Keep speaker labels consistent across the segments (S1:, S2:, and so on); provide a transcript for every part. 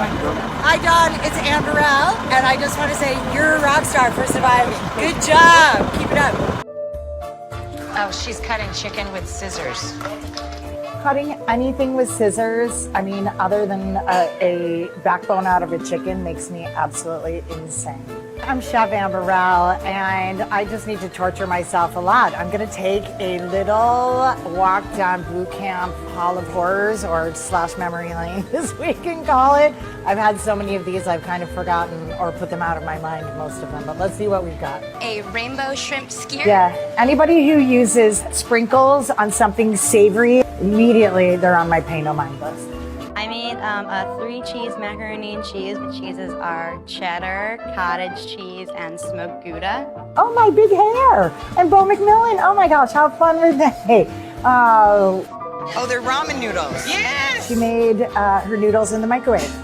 S1: Hi, Dawn. It's Anne Burrell, and I just want to say you're a rock star for surviving. Good job. Keep it up.
S2: Oh, she's cutting chicken with scissors.
S3: Cutting anything with scissors, I mean, other than a backbone out of a chicken, makes me absolutely insane. I'm Chef Anne Burrell, and I just need to torture myself a lot. I'm going to take a little walk down boot camp hall of horrors, or slash memory lane, as we can call it. I've had so many of these, I've kind of forgotten or put them out of my mind, most of them. But let's see what we've got.
S2: A rainbow shrimp skewer?
S3: Yeah, anybody who uses sprinkles on something savory, immediately they're on my pay no mind list.
S4: I made a 3-cheese macaroni and cheese. The cheeses are cheddar, cottage cheese, and smoked Gouda.
S3: Oh, my big hair! And Bo McMillan. Oh my gosh, how fun were they?
S1: Oh, they're ramen noodles. Yes!
S3: She made her noodles in the microwave.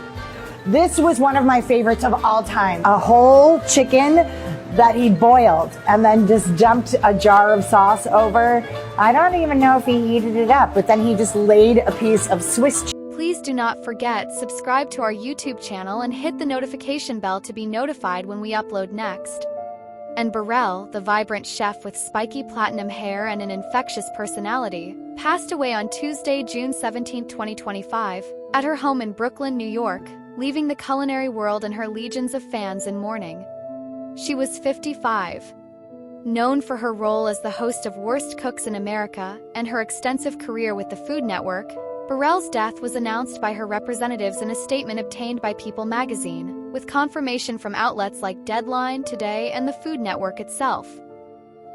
S3: This was one of my favorites of all time. A whole chicken that he boiled and then just dumped a jar of sauce over. I don't even know if he heated it up, but then he just laid a piece of Swiss cheese.
S5: Please do not forget, subscribe to our YouTube channel and hit the notification bell to be notified when we upload next. Anne Burrell, the vibrant chef with spiky platinum hair and an infectious personality, passed away on Tuesday, June 17, 2025, at her home in Brooklyn, New York, leaving the culinary world and her legions of fans in mourning. She was 55. Known for her role as the host of Worst Cooks in America and her extensive career with the Food Network, Burrell's death was announced by her representatives in a statement obtained by People magazine, with confirmation from outlets like Deadline, Today, and the Food Network itself.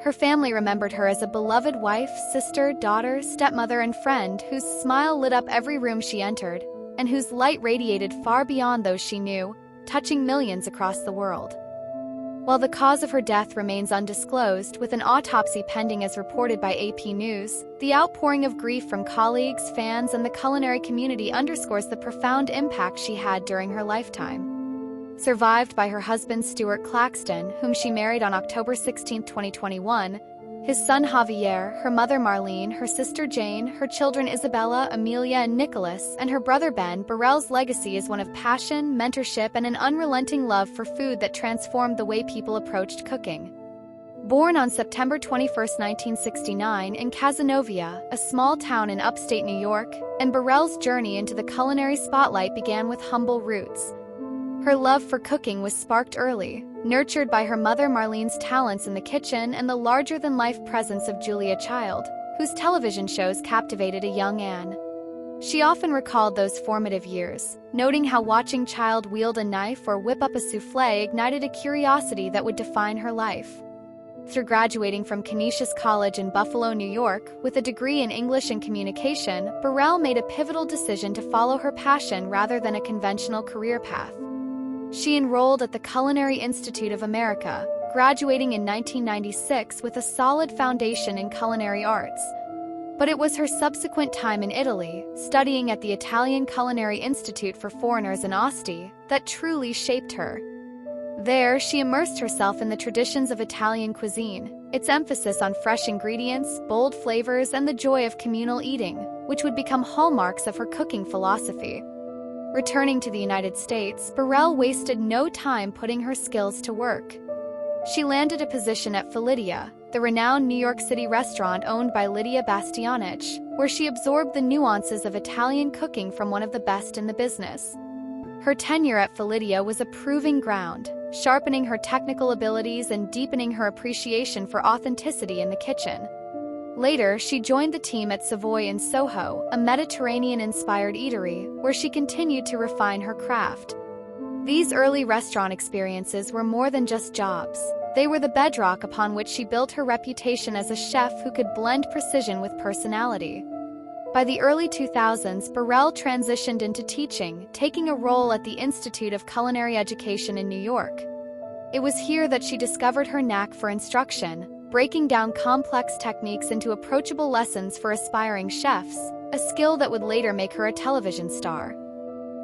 S5: Her family remembered her as a beloved wife, sister, daughter, stepmother, and friend whose smile lit up every room she entered, and whose light radiated far beyond those she knew, touching millions across the world. While the cause of her death remains undisclosed, with an autopsy pending as reported by AP News, the outpouring of grief from colleagues, fans, and the culinary community underscores the profound impact she had during her lifetime. Survived by her husband Stuart Claxton, whom she married on October 16, 2021, his son Javier, her mother Marlene, her sister Jane, her children Isabella, Amelia, and Nicholas, and her brother Ben, Burrell's legacy is one of passion, mentorship, and an unrelenting love for food that transformed the way people approached cooking. Born on September 21, 1969, in Cazenovia, a small town in upstate New York, Anne Burrell's journey into the culinary spotlight began with humble roots. Her love for cooking was sparked early, nurtured by her mother Marlene's talents in the kitchen and the larger-than-life presence of Julia Child, whose television shows captivated a young Anne. She often recalled those formative years, noting how watching Child wield a knife or whip up a soufflé ignited a curiosity that would define her life. Through graduating from Canisius College in Buffalo, New York, with a degree in English and Communication, Burrell made a pivotal decision to follow her passion rather than a conventional career path. She enrolled at the Culinary Institute of America, graduating in 1996 with a solid foundation in culinary arts. But it was her subsequent time in Italy, studying at the Italian Culinary Institute for Foreigners in Asti, that truly shaped her. There, she immersed herself in the traditions of Italian cuisine, its emphasis on fresh ingredients, bold flavors, and the joy of communal eating, which would become hallmarks of her cooking philosophy. Returning to the United States, Burrell wasted no time putting her skills to work. She landed a position at Felidia, the renowned New York City restaurant owned by Lydia Bastianich, where she absorbed the nuances of Italian cooking from one of the best in the business. Her tenure at Felidia was a proving ground, sharpening her technical abilities and deepening her appreciation for authenticity in the kitchen. Later, she joined the team at Savoy in Soho, a Mediterranean-inspired eatery, where she continued to refine her craft. These early restaurant experiences were more than just jobs. They were the bedrock upon which she built her reputation as a chef who could blend precision with personality. By the early 2000s, Burrell transitioned into teaching, taking a role at the Institute of Culinary Education in New York. It was here that she discovered her knack for instruction, breaking down complex techniques into approachable lessons for aspiring chefs, a skill that would later make her a television star.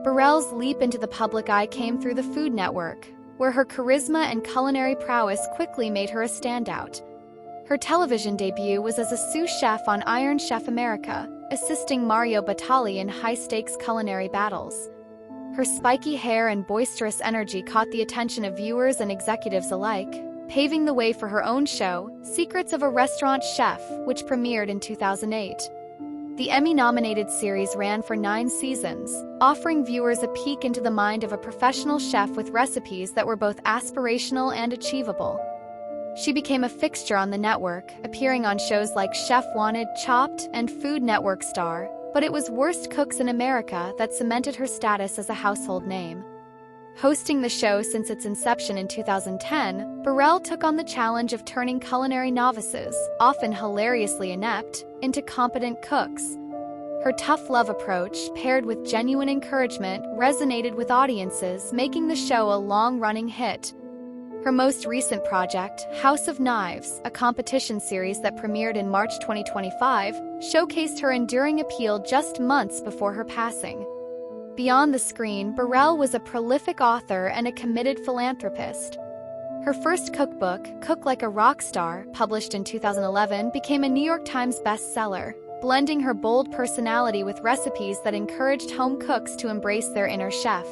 S5: Burrell's leap into the public eye came through the Food Network, where her charisma and culinary prowess quickly made her a standout. Her television debut was as a sous chef on Iron Chef America, assisting Mario Batali in high-stakes culinary battles. Her spiky hair and boisterous energy caught the attention of viewers and executives alike, paving the way for her own show, Secrets of a Restaurant Chef, which premiered in 2008. The Emmy-nominated series ran for 9 seasons, offering viewers a peek into the mind of a professional chef with recipes that were both aspirational and achievable. She became a fixture on the network, appearing on shows like Chef Wanted, Chopped, and Food Network Star, but it was Worst Cooks in America that cemented her status as a household name. Hosting the show since its inception in 2010, Burrell took on the challenge of turning culinary novices, often hilariously inept, into competent cooks. Her tough love approach, paired with genuine encouragement, resonated with audiences, making the show a long-running hit. Her most recent project, House of Knives, a competition series that premiered in March 2025, showcased her enduring appeal just months before her passing. Beyond the screen, Burrell was a prolific author and a committed philanthropist. Her first cookbook, Cook Like a Rock Star, published in 2011, became a New York Times bestseller, blending her bold personality with recipes that encouraged home cooks to embrace their inner chef.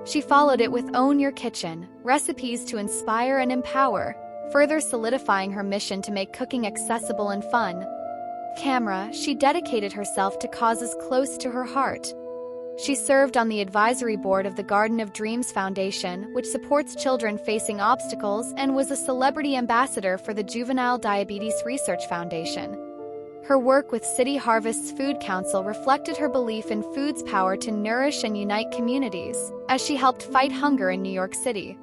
S5: She followed it with Own Your Kitchen, recipes to inspire and empower, further solidifying her mission to make cooking accessible and fun. Camera, she dedicated herself to causes close to her heart. She served on the advisory board of the Garden of Dreams Foundation, which supports children facing obstacles, and was a celebrity ambassador for the Juvenile Diabetes Research Foundation. Her work with City Harvest's Food Council reflected her belief in food's power to nourish and unite communities, as she helped fight hunger in New York City.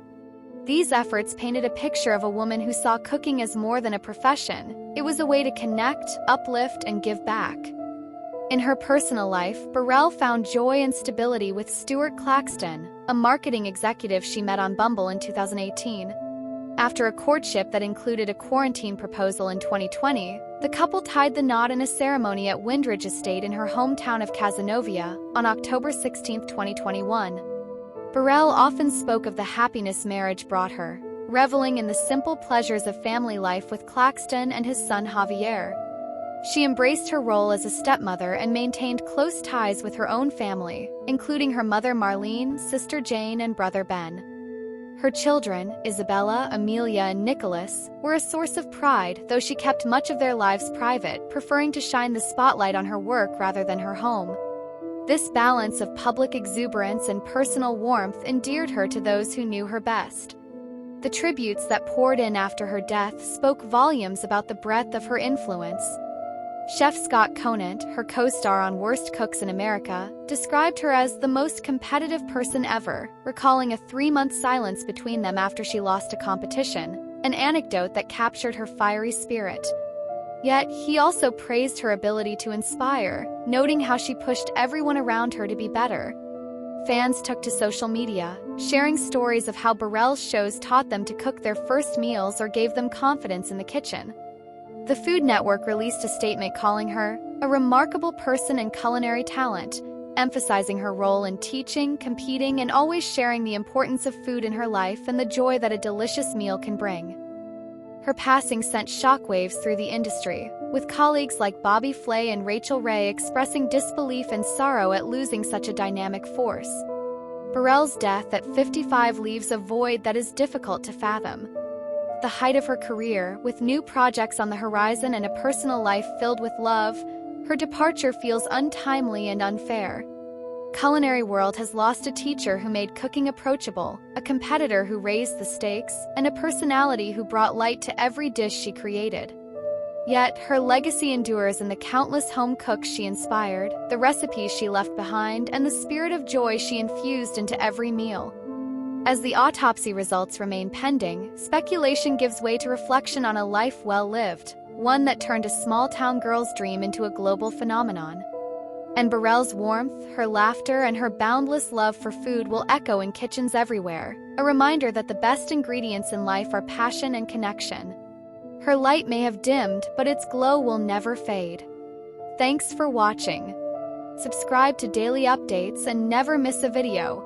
S5: These efforts painted a picture of a woman who saw cooking as more than a profession. It was a way to connect, uplift, and give back. In her personal life, Burrell found joy and stability with Stuart Claxton, a marketing executive she met on Bumble in 2018. After a courtship that included a quarantine proposal in 2020, the couple tied the knot in a ceremony at Windridge Estate in her hometown of Cazenovia on October 16, 2021. Burrell often spoke of the happiness marriage brought her, reveling in the simple pleasures of family life with Claxton and his son Javier. She embraced her role as a stepmother and maintained close ties with her own family, including her mother Marlene, sister Jane, and brother Ben. Her children, Isabella, Amelia, and Nicholas, were a source of pride, though she kept much of their lives private, preferring to shine the spotlight on her work rather than her home. This balance of public exuberance and personal warmth endeared her to those who knew her best. The tributes that poured in after her death spoke volumes about the breadth of her influence. Chef Scott Conant, her co-star on Worst Cooks in America, described her as the most competitive person ever, recalling a 3-month silence between them after she lost a competition, an anecdote that captured her fiery spirit. Yet, he also praised her ability to inspire, noting how she pushed everyone around her to be better. Fans took to social media, sharing stories of how Burrell's shows taught them to cook their first meals or gave them confidence in the kitchen. The Food Network released a statement calling her a remarkable person and culinary talent, emphasizing her role in teaching, competing, and always sharing the importance of food in her life and the joy that a delicious meal can bring. Her passing sent shockwaves through the industry, with colleagues like Bobby Flay and Rachel Ray expressing disbelief and sorrow at losing such a dynamic force. Burrell's death at 55 leaves a void that is difficult to fathom. The height of her career, with new projects on the horizon and a personal life filled with love, her departure feels untimely and unfair. Culinary World has lost a teacher who made cooking approachable, a competitor who raised the stakes, and a personality who brought light to every dish she created. Yet, her legacy endures in the countless home cooks she inspired, the recipes she left behind, and the spirit of joy she infused into every meal. As the autopsy results remain pending, speculation gives way to reflection on a life well lived, one that turned a small-town girl's dream into a global phenomenon. And Burrell's warmth, her laughter, and her boundless love for food will echo in kitchens everywhere, a reminder that the best ingredients in life are passion and connection. Her light may have dimmed, but its glow will never fade. Thanks for watching. Subscribe to daily updates and never miss a video.